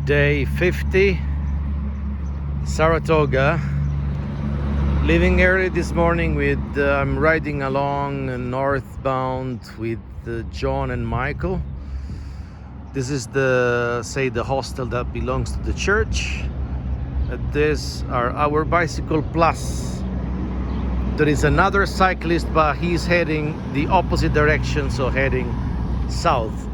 Day 50, Saratoga. Leaving early this morning with I'm riding along northbound with John and Michael. This is the hostel that belongs to the church. These are our bicycle plus. There is another cyclist, but he's heading the opposite direction, so heading south.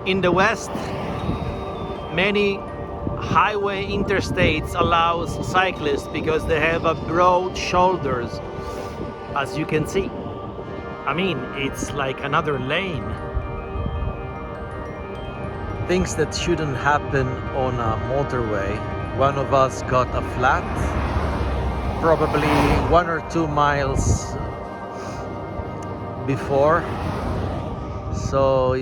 In the West, many highway interstates allows cyclists because they have a broad shoulders, as you can see. I mean, it's like another lane. Things that shouldn't happen on a motorway. One of us got a flat, probably 1 or 2 miles before, so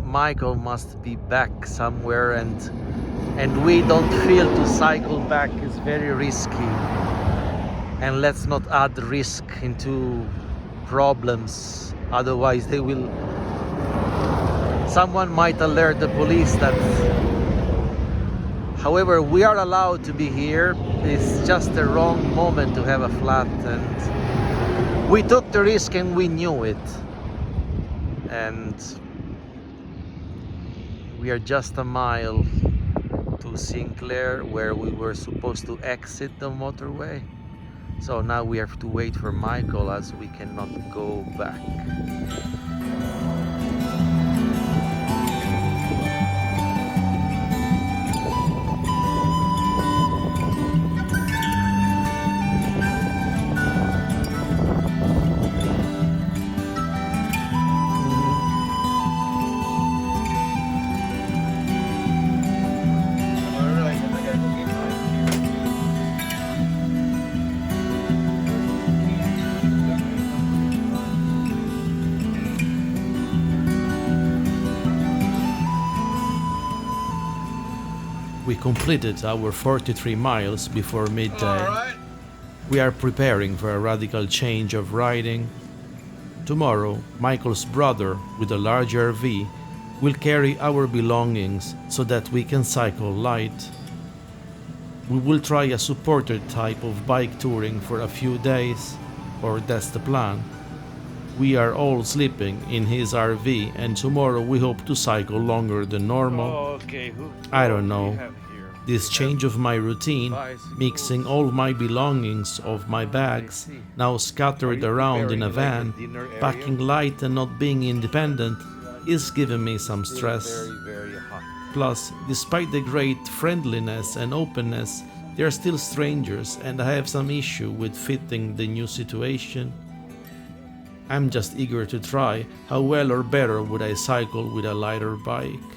Michael must be back somewhere, and we don't feel to cycle back is very risky, and let's not add risk into problems, otherwise someone might alert the police that however we are allowed to be here. It's just the wrong moment to have a flat, and we took the risk and we knew it, and we are just a mile to Sinclair, where we were supposed to exit the motorway. So now we have to wait for Michael, as we cannot go back. We completed our 43 miles before midday. Right. We are preparing for a radical change of riding. Tomorrow, Michael's brother, with a large RV, will carry our belongings so that we can cycle light. We will try a supported type of bike touring for a few days, or that's the plan. We are all sleeping in his RV, and tomorrow we hope to cycle longer than normal. Oh, okay. I don't know. This change of my routine, mixing all my belongings of my bags, now scattered around in a van, packing light and not being independent, is giving me some stress. Plus, despite the great friendliness and openness, they are still strangers, and I have some issue with fitting the new situation. I'm just eager to try how well or better would I cycle with a lighter bike.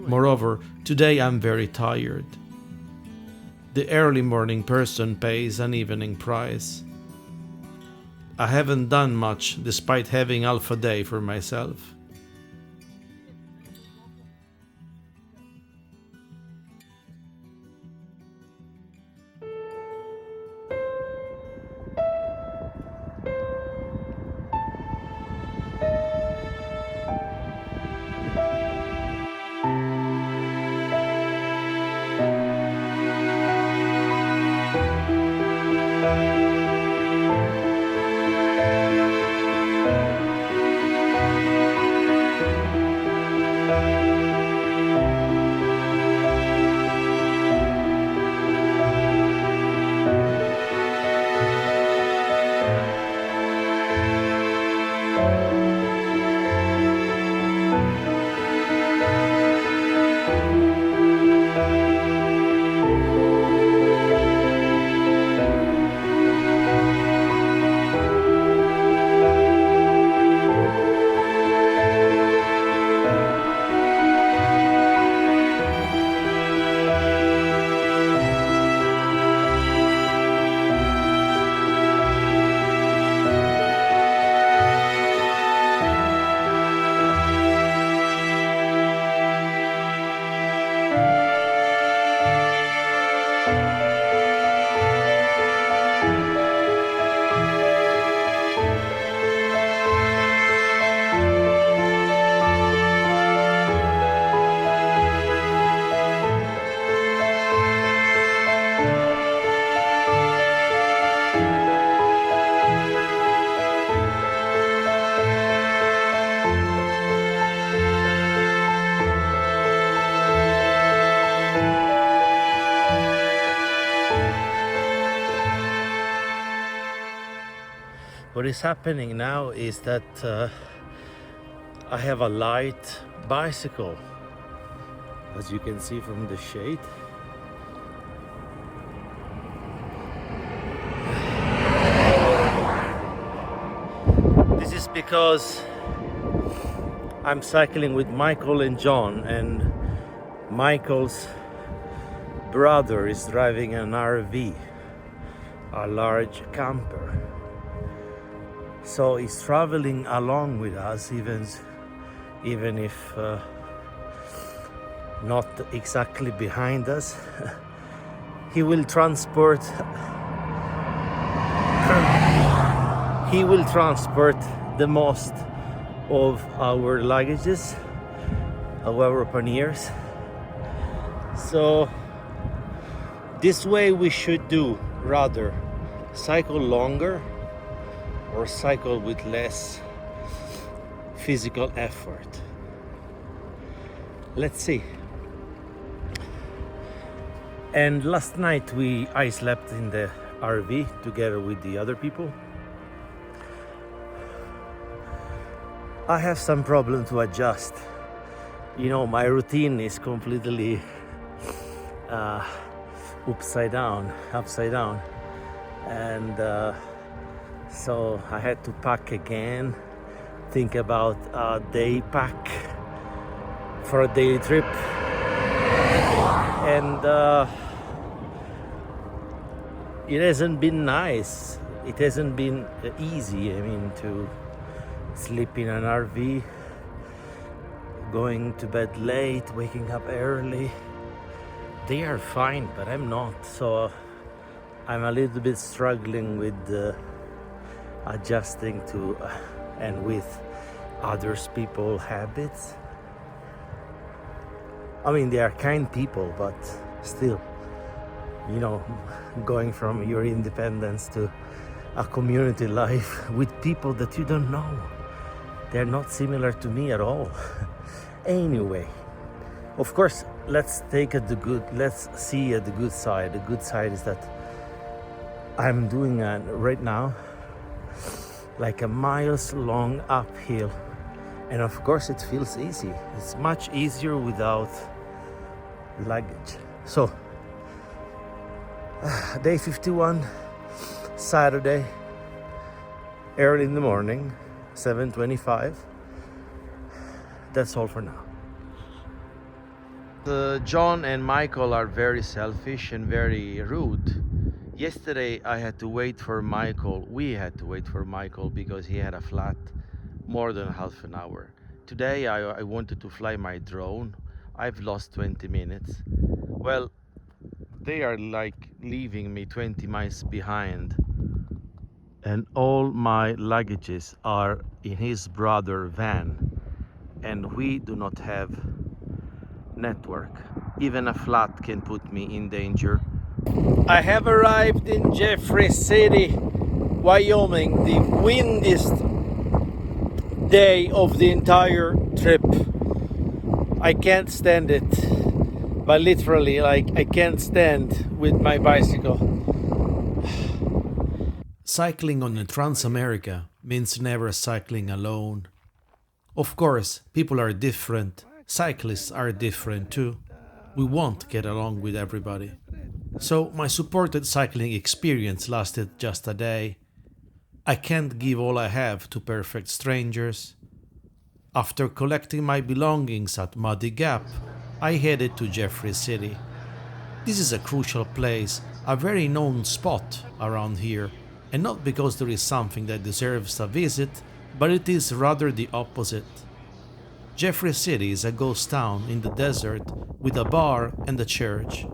Moreover, today I'm very tired. The early morning person pays an evening price. I haven't done much despite having half a day for myself. What is happening now is that I have a light bicycle, as you can see from the shade. This is because I'm cycling with Michael and John, and Michael's brother is driving an RV, a large camper. So he's traveling along with us, even if not exactly behind us. He will transport the most of our luggages, of our panniers. So this way we should do, rather cycle longer or cycle with less physical effort. Let's see. And last night I slept in the RV together with the other people. I have some problem to adjust. You know, my routine is completely upside down, and so I had to pack again, think about a day pack for a daily trip, and it hasn't been nice. It hasn't been easy. I mean, to sleep in an RV, going to bed late, waking up early. They are fine, but I'm not. So I'm a little bit struggling with adjusting to and with others people's habits. I mean, they are kind people, but still, you know, going from your independence to a community life with people that you don't know. They're not similar to me at all. Anyway, of course, let's see at the good side. The good side is that I'm doing right now like a miles long uphill, and of course it feels easy. It's much easier without luggage. So day 51, Saturday, early in the morning, 7:25. That's all for now. John and Michael are very selfish and very rude. Yesterday I had to wait for Michael. We had to wait for Michael because he had a flat more than half an hour. Today I wanted to fly my drone. I've lost 20 minutes. Well, they are like leaving me 20 miles behind, and all my luggages are in his brother van, and we do not have network. Even a flat can put me in danger. I have arrived in Jeffrey City, Wyoming, the windiest day of the entire trip. I can't stand it, but literally, like, I can't stand with my bicycle. Cycling on the Transamerica means never cycling alone. Of course, people are different. Cyclists are different too. We won't get along with everybody. So my supported cycling experience lasted just a day. I can't give all I have to perfect strangers. After collecting my belongings at Muddy Gap, I headed to Jeffrey City. This is a crucial place, a very known spot around here, and not because there is something that deserves a visit, but it is rather the opposite. Jeffrey City is a ghost town in the desert with a bar and a church.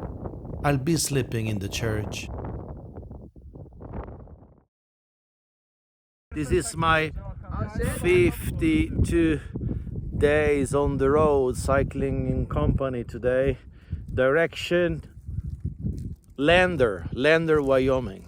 I'll be sleeping in the church. This is my 52 days on the road, cycling in company today. Direction Lander, Wyoming.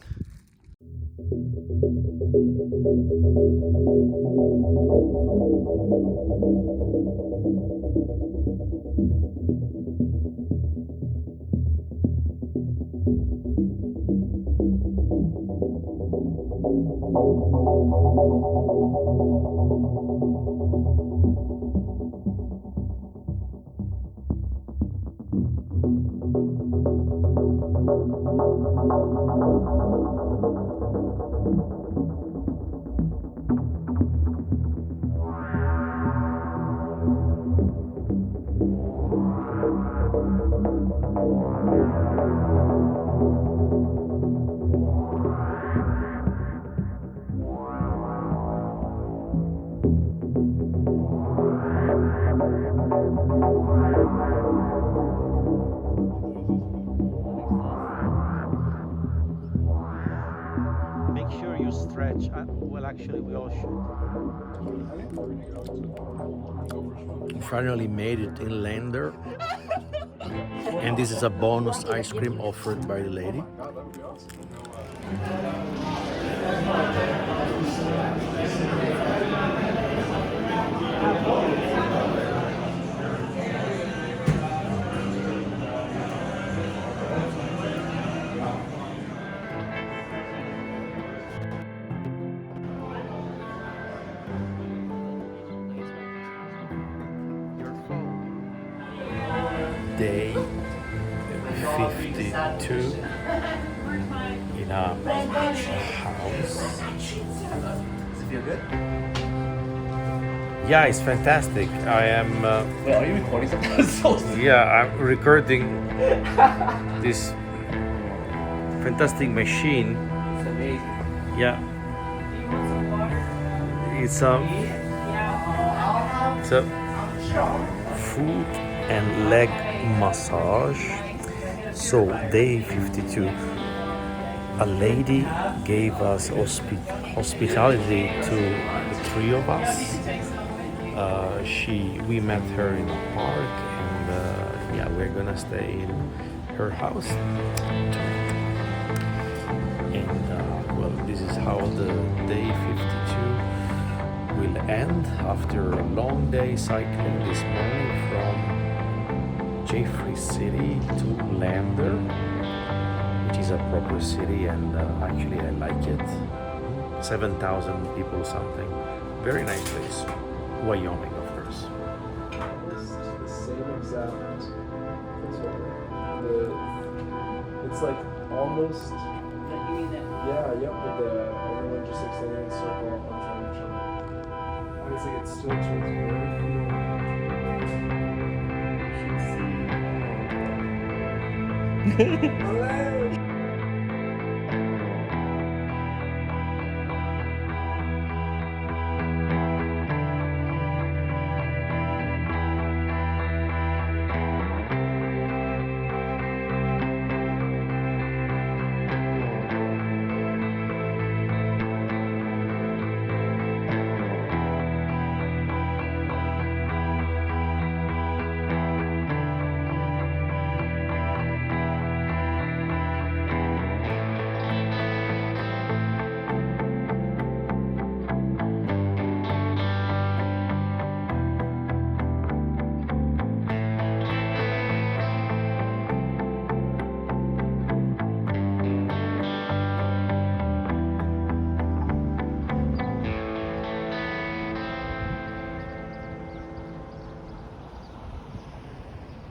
Make sure you stretch. Well, actually, we all should. Finally made it inlander, and this is a bonus ice cream offered by the lady. Day 52 in a house. Does it feel good? Yeah, it's fantastic. I am. Wait, are you recording something? Yeah, I'm recording this fantastic machine. It's amazing. Yeah, You want some water? it's a foot and leg massage. So day 52, a lady gave us hospitality to the three of us. We met her in a park, and yeah, we're gonna stay in her house. And well, this is how the day 52 will end after a long day cycling this morning from Jeffrey City to Lander, which is a proper city, and actually I like it. 7,000 people something. Very nice place. Wyoming, of course. This is the same exact it's like almost yeah, yep, with the everyone just like standing in a circle on front of each other. Honestly, it's still Hello!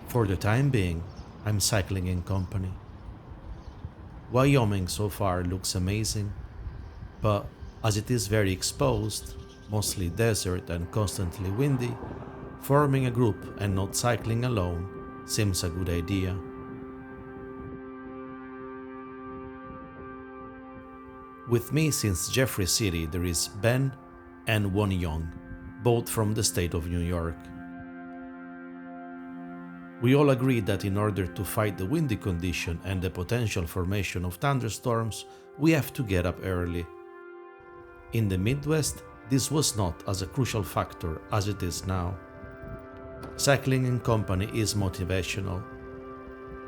For the time being, I'm cycling in company. Wyoming so far looks amazing, but as it is very exposed, mostly desert and constantly windy, forming a group and not cycling alone seems a good idea. With me since Jeffrey City there is Ben and Won Young, both from the state of New York. We all agreed that in order to fight the windy condition and the potential formation of thunderstorms, we have to get up early. In the Midwest, this was not as a crucial factor as it is now. Cycling in company is motivational.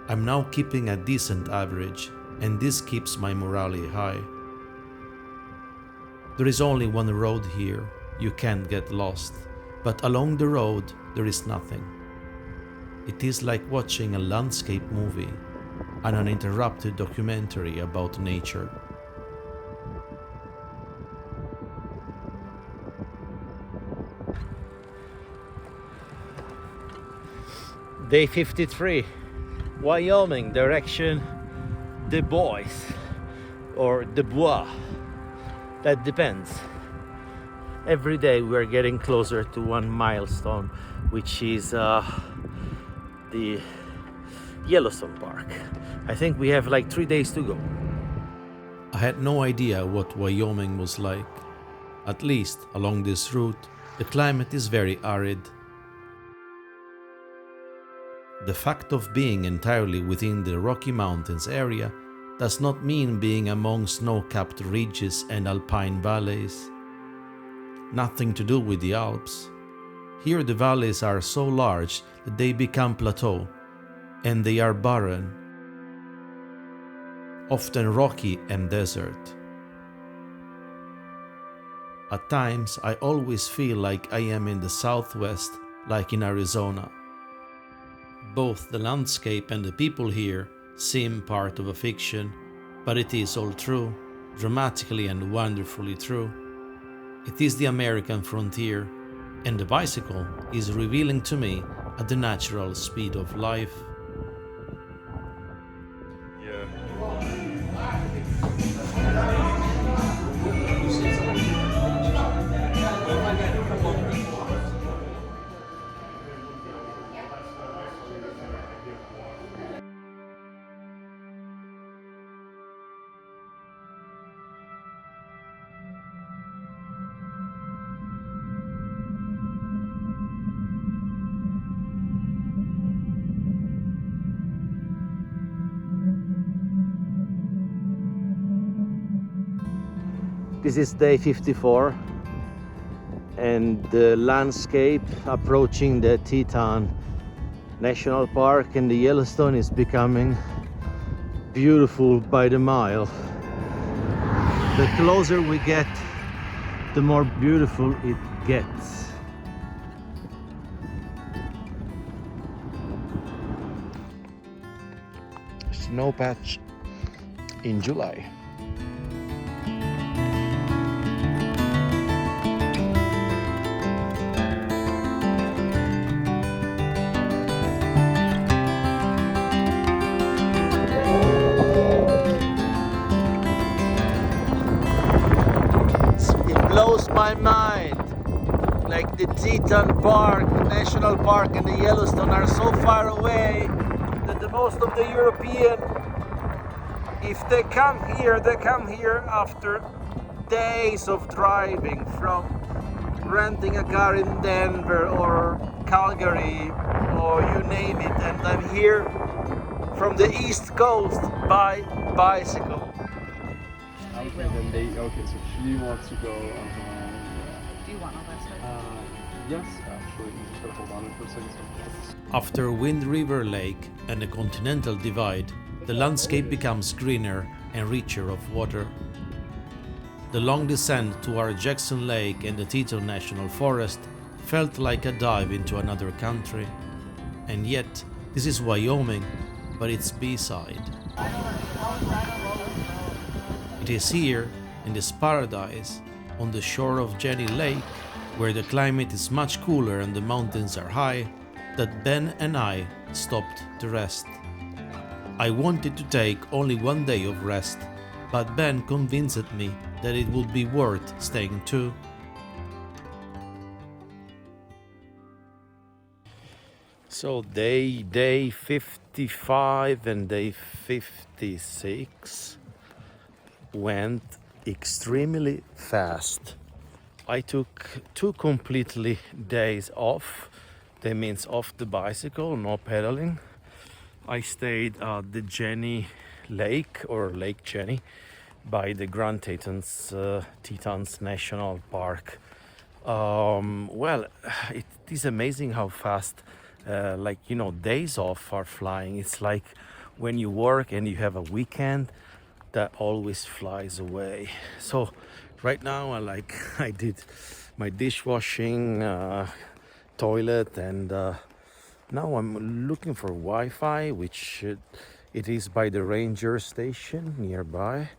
I'm now keeping a decent average, and this keeps my morale high. There is only one road here, you can't get lost, but along the road there is nothing. It is like watching a landscape movie, an uninterrupted documentary about nature. Day 53, Wyoming, direction the Bois or the Bois. That depends. Every day we're getting closer to one milestone, which is the Yellowstone Park. I think we have like 3 days to go. I had no idea what Wyoming was like. At least along this route, the climate is very arid. The fact of being entirely within the Rocky Mountains area does not mean being among snow-capped ridges and alpine valleys. Nothing to do with the Alps. Here the valleys are so large that they become plateau, and they are barren, often rocky and desert. At times I always feel like I am in the southwest, like in Arizona. Both the landscape and the people here seem part of a fiction, but it is all true, dramatically and wonderfully true. It is the American frontier, and the bicycle is revealing to me at the natural speed of life. This is day 54 and the landscape approaching the Teton National Park and the Yellowstone is becoming beautiful by the mile. The closer we get, the more beautiful it gets. Snow patch in July. Blows my mind. Like the Teton Park, National Park and the Yellowstone are so far away that the most of the European, if they come here after days of driving from renting a car in Denver or Calgary or you name it, and I'm here from the East Coast by bicycle. Okay, so she wants to go. Do you want all that stuff? Yes, actually. You just gotta hold on it for a second. After Wind River Lake and the Continental Divide, the landscape becomes greener and richer of water. The long descent toward Jackson Lake and the Teton National Forest felt like a dive into another country. And yet, this is Wyoming, but it's B-side. It is here, in this paradise, on the shore of Jenny Lake, where the climate is much cooler and the mountains are high, that Ben and I stopped to rest. I wanted to take only 1 day of rest, but Ben convinced me that it would be worth staying too. So day 55 and day 56 went extremely fast. I took 2 completely days off. That means off the bicycle, no pedaling. I stayed at the Jenny Lake or Lake Jenny by the Grand Tetons, Tetons National Park. Well, it is amazing how fast days off are flying. It's like when you work and you have a weekend that always flies away. So right now I did my dishwashing, toilet, and now I'm looking for Wi-Fi, which it is by the ranger station nearby.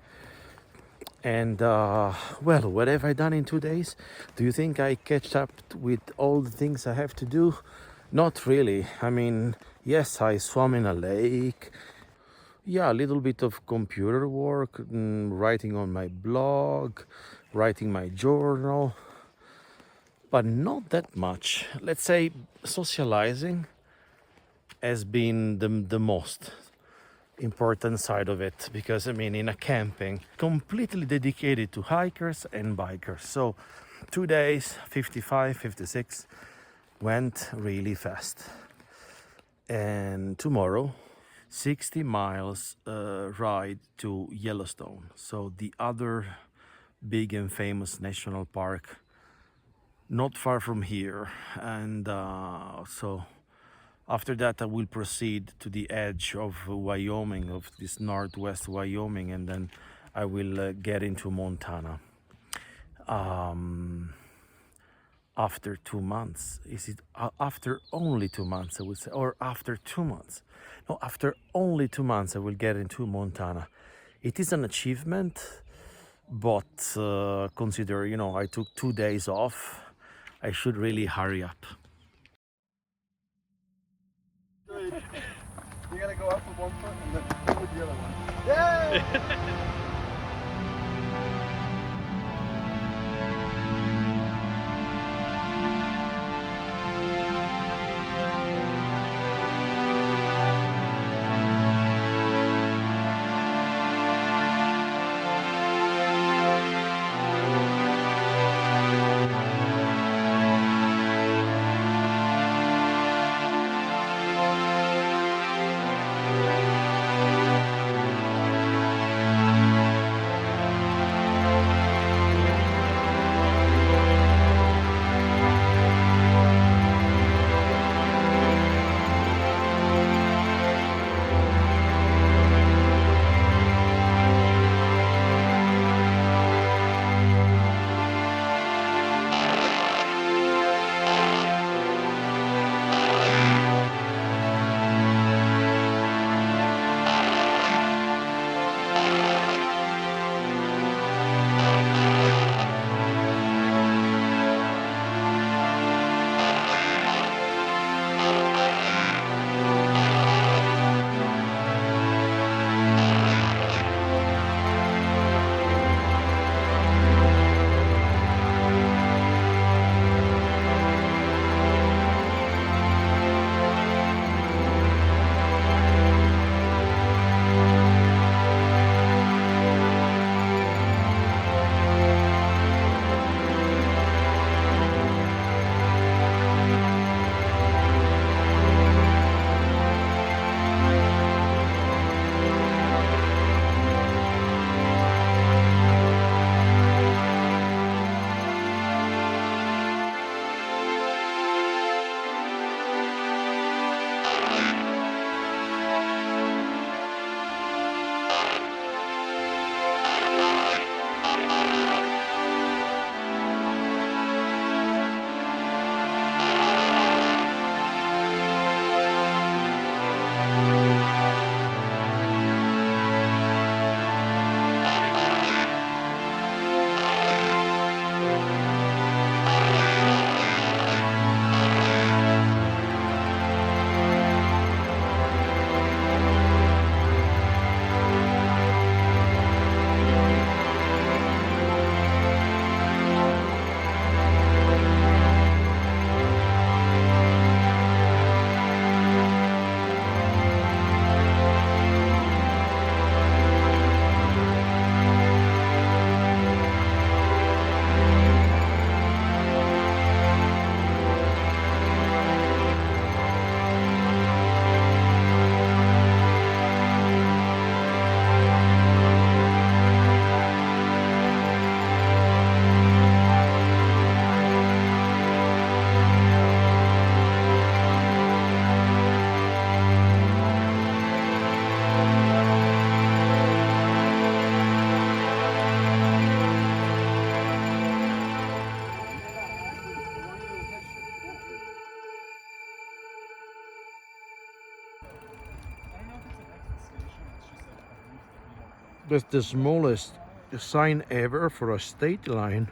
And well, what have I done in 2 days? Do you think I catch up with all the things I have to do? Not really. I mean, Yes, I swam in a lake. Yeah, a little bit of computer work, writing on my blog, writing my journal, but not that much. Let's say socializing has been the most important side of it, because I mean, in a camping, completely dedicated to hikers and bikers. So 2 days, 55, 56 went really fast. And tomorrow, 60 miles ride to Yellowstone, so the other big and famous national park not far from here. And so after that I will proceed to the edge of Wyoming, of this northwest Wyoming, and then I will get into Montana. After 2 months, is it after only 2 months, I would say, or after 2 months? No, after only 2 months I will get into Montana. It is an achievement, but consider, I took 2 days off. I should really hurry up. You gotta go up with one foot and then with the other one. Yay! That's the smallest sign ever for a state line.